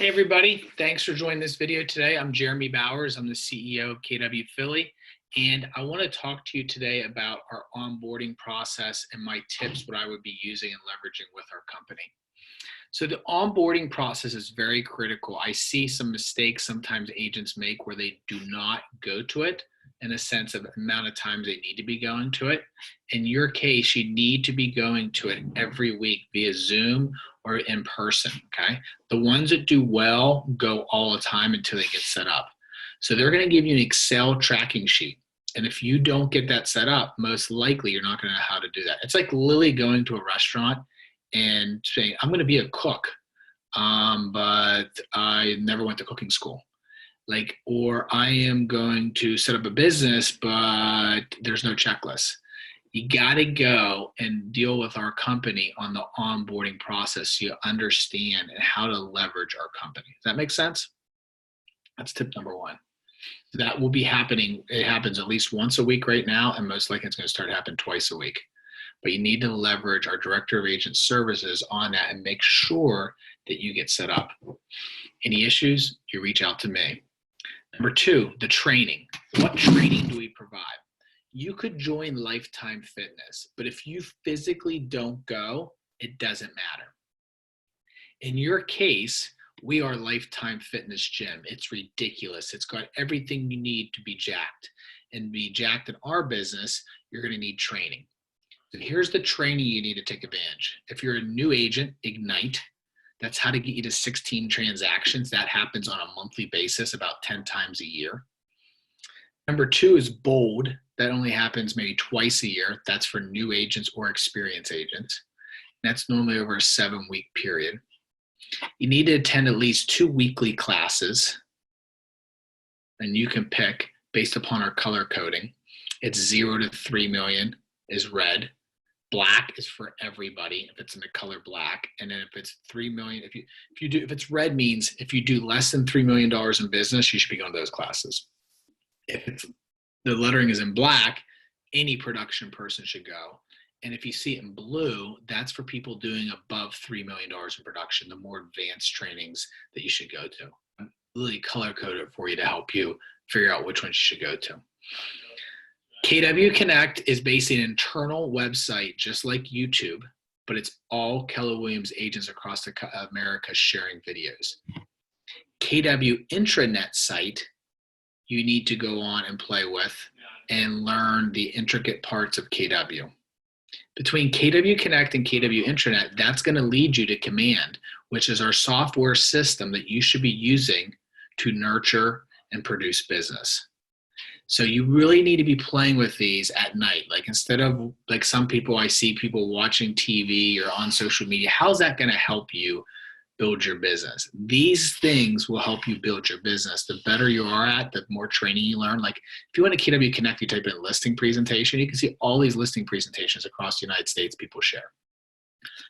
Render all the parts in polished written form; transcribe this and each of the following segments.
Hey everybody, thanks for joining this video today. I'm Jeremy Bowers. I'm the CEO of KW Philly, and I want to talk to you today about our onboarding process and my tips, what I would be using and leveraging with our company. So the onboarding process is very critical. I see some mistakes sometimes agents make where they do not go to it in a sense of the amount of times they need to be going to it. In your case, you need to be going to it every week via Zoom or in person, okay? The ones that do well go all the time until they get set up. So they're gonna give you an Excel tracking sheet. And if you don't get that set up, most likely you're not gonna know how to do that. It's like literally going to a restaurant and saying, I'm gonna be a cook, but I never went to cooking school. Or I am going to set up a business, but there's no checklist. You got to go and deal with our company on the onboarding process so you understand how to leverage our company. Does that make sense? That's tip number one. That will be happening. It happens at least once a week right now, and most likely it's going to start happening twice a week. But you need to leverage our Director of Agent Services on that and make sure that you get set up. Any issues, you reach out to me. Number two, the training. What training do we provide? You could join Lifetime Fitness, but if you physically don't go, it doesn't matter. In your case, we are Lifetime Fitness Gym. It's ridiculous. It's got everything you need to be jacked. And be jacked in our business, you're going to need training. So here's the training you need to take advantage. If you're a new agent, Ignite. That's how to get you to 16 transactions. That happens on a monthly basis, about 10 times a year. Number two is Bold. That only happens maybe twice a year. That's for new agents or experienced agents. That's normally over a 7-week period. You need to attend at least 2 weekly classes, and you can pick based upon our color coding. It's 0 to 3 million is red. Black is for everybody if it's in the color black, and then if it's 3 million, if it's red means if you do less than $3 million in business, you should be going to those classes. If the lettering is in black, any production person should go. And if you see it in blue, that's for people doing above $3 million in production, the more advanced trainings that you should go to. I'm really color coded it for you to help you figure out which ones you should go to. KW Connect is basically an internal website, just like YouTube, but it's all Keller Williams agents across America sharing videos. KW Intranet site, you need to go on and play with and learn the intricate parts of KW. Between KW Connect and KW Intranet, that's going to lead you to Command, which is our software system that you should be using to nurture and produce business. So you really need to be playing with these at night. Like instead of like some people, I see people watching TV or on social media, how's that going to help you build your business? These things will help you build your business. The better you are at, the more training you learn. Like if you want to KW Connect, you type in listing presentation, you can see all these listing presentations across the United States people share.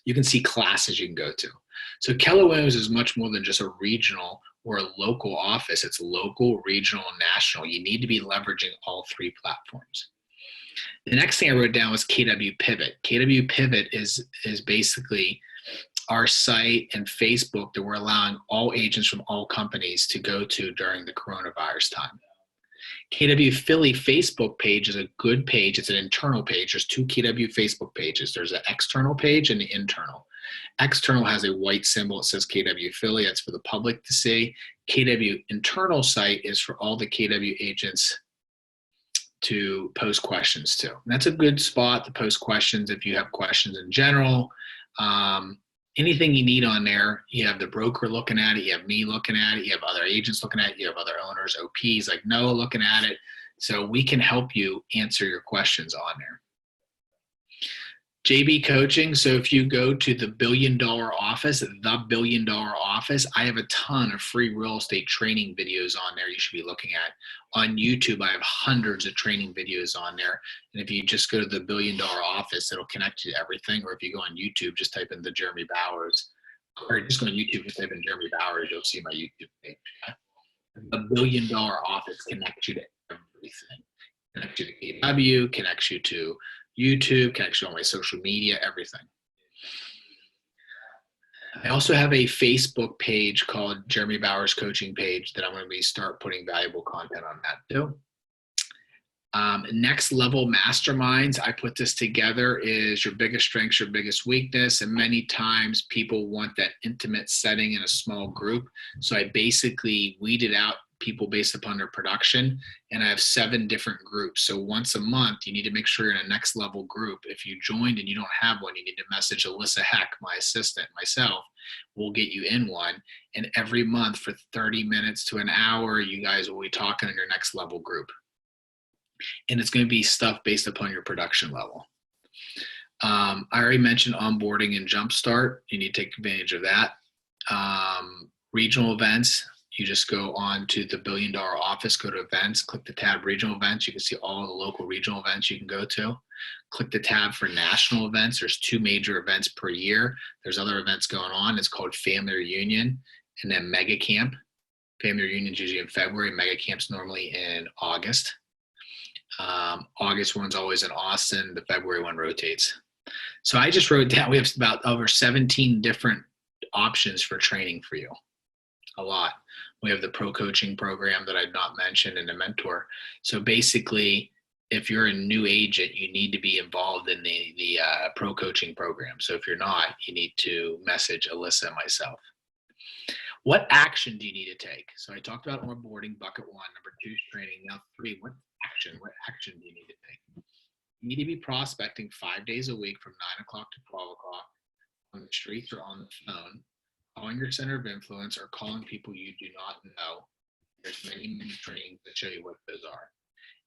You can see classes you can go to. So Keller Williams is much more than just a regional or a local office. It's local, regional, and national. You need to be leveraging all three platforms. The next thing I wrote down was KW Pivot. KW Pivot is basically our site and Facebook that we're allowing all agents from all companies to go to during the coronavirus time. KW Philly Facebook page is a good page. It's an internal page. There's 2 KW Facebook pages. There's an external page and the internal. External has a white symbol. It says KW Philly. That's for the public to see. KW internal site is for all the KW agents to post questions to. And that's a good spot to post questions if you have questions in general. Anything you need on there, you have the broker looking at it, you have me looking at it, you have other agents looking at it, you have other owners, OPs like Noah looking at it. So we can help you answer your questions on there. JB Coaching, so if you go to the $1 Billion Office, I have a ton of free real estate training videos on there you should be looking at. On YouTube, I have hundreds of training videos on there. And if you just go to the $1 Billion Office, it'll connect you to everything. Or if you go on YouTube, just type in the Jeremy Bowers, or just go on YouTube, just type in Jeremy Bowers, you'll see my YouTube page. The $1 Billion Office connects you to everything. Connects you to KW, connects you to YouTube, connects you on my social media, everything. I also have a Facebook page called Jeremy Bowers Coaching Page that I'm going to start putting valuable content on that too. Next level masterminds, I put this together, is your biggest strengths, your biggest weakness. And many times people want that intimate setting in a small group. So I basically weeded out people based upon their production, and I have 7 different groups. So once a month, you need to make sure you're in a next level group. If you joined and you don't have one, you need to message Alyssa Heck, my assistant, myself. We'll get you in one. And every month for 30 minutes to an hour, you guys will be talking in your next level group. And it's going to be stuff based upon your production level. I already mentioned onboarding and jumpstart. You need to take advantage of that. Regional events, you just go on to the $1 Billion Office, go to events, click the tab regional events. You can see all the local regional events you can go to. Click the tab for national events. There's 2 major events per year. There's other events going on. It's called Family Reunion and then Mega Camp. Family Reunion is usually in February. Mega Camp's normally in August. August one's always in Austin. The February one rotates. So I just wrote down, we have about over 17 different options for training for you. A lot. We have the pro coaching program that I've not mentioned and a mentor. So basically, if you're a new agent, you need to be involved in the pro coaching program. So if you're not, you need to message Alyssa and myself. What action do you need to take? So I talked about onboarding, bucket 1, number 2 is training. Now 3, what action do you need to take? You need to be prospecting 5 days a week from 9 o'clock to 12 o'clock on the streets or on the phone, calling your center of influence or calling people you do not know. There's many trainings that show you what those are.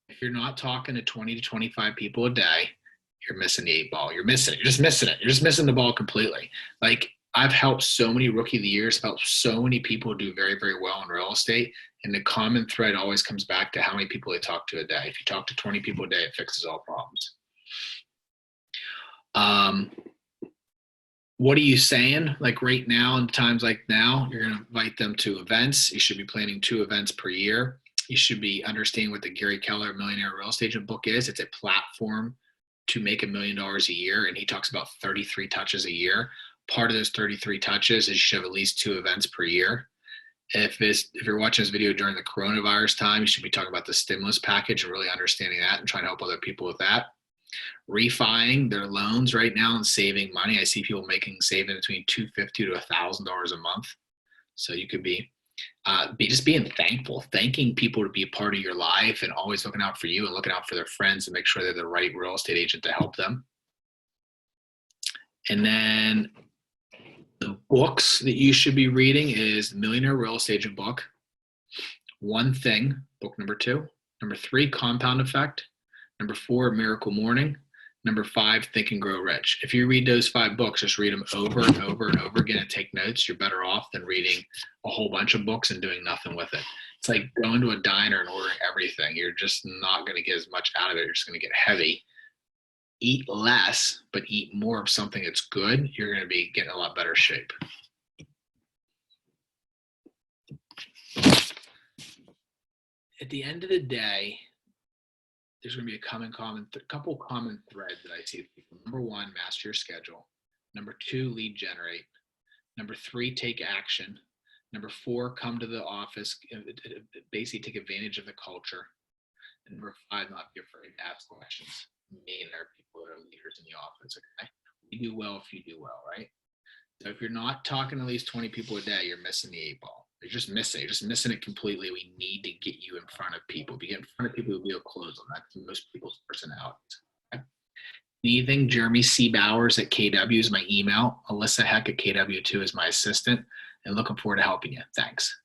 If you're not talking to 20 to 25 people a day, you're missing the 8 ball. You're missing it. You're just missing it. You're just missing the ball completely. Like, I've helped so many rookie of the years, helped so many people do very, very well in real estate. And the common thread always comes back to how many people they talk to a day. If you talk to 20 people a day, it fixes all problems. What are you saying? Like right now, in times like now, you're going to invite them to events. You should be planning 2 events per year. You should be understanding what the Gary Keller Millionaire Real Estate Agent book is. It's a platform to make $1 million a year. And he talks about 33 touches a year. Part of those 33 touches is you should have at least 2 events per year. If you're watching this video during the coronavirus time, you should be talking about the stimulus package and really understanding that and trying to help other people with that. Refining their loans right now and saving money. I see people saving between $250 to $1,000 a month. So you could be just being thankful, thanking people to be a part of your life and always looking out for you and looking out for their friends and make sure they're the right real estate agent to help them. And then the books that you should be reading is the Millionaire Real Estate Agent book, One Thing, book number 2. Number 3, Compound Effect. Number 4, Miracle Morning. Number 5, Think and Grow Rich. If you read those 5 books, just read them over and over and over again and take notes. You're better off than reading a whole bunch of books and doing nothing with it. It's like going to a diner and ordering everything. You're just not going to get as much out of it. You're just going to get heavy. Eat less, but eat more of something that's good. You're going to be getting a lot better shape. At the end of the day, there's going to be a couple common threads that I see with people. Number 1, master your schedule. Number 2, lead generate. Number 3, take action. Number 4, come to the office, basically take advantage of the culture. And number 5, not be afraid to ask questions. Me and there are people that are leaders in the office. Okay, you do well if you do well, right? So if you're not talking to at least 20 people a day, you're missing the 8 ball. You're just missing it completely. We need to get you in front of people. If you get in front of people, you'll be able to close them. That's most people's personalities. Okay? Anything, Jeremy C. Bowers at KW is my email. Alyssa Heck at KW2 is my assistant. And looking forward to helping you. Thanks.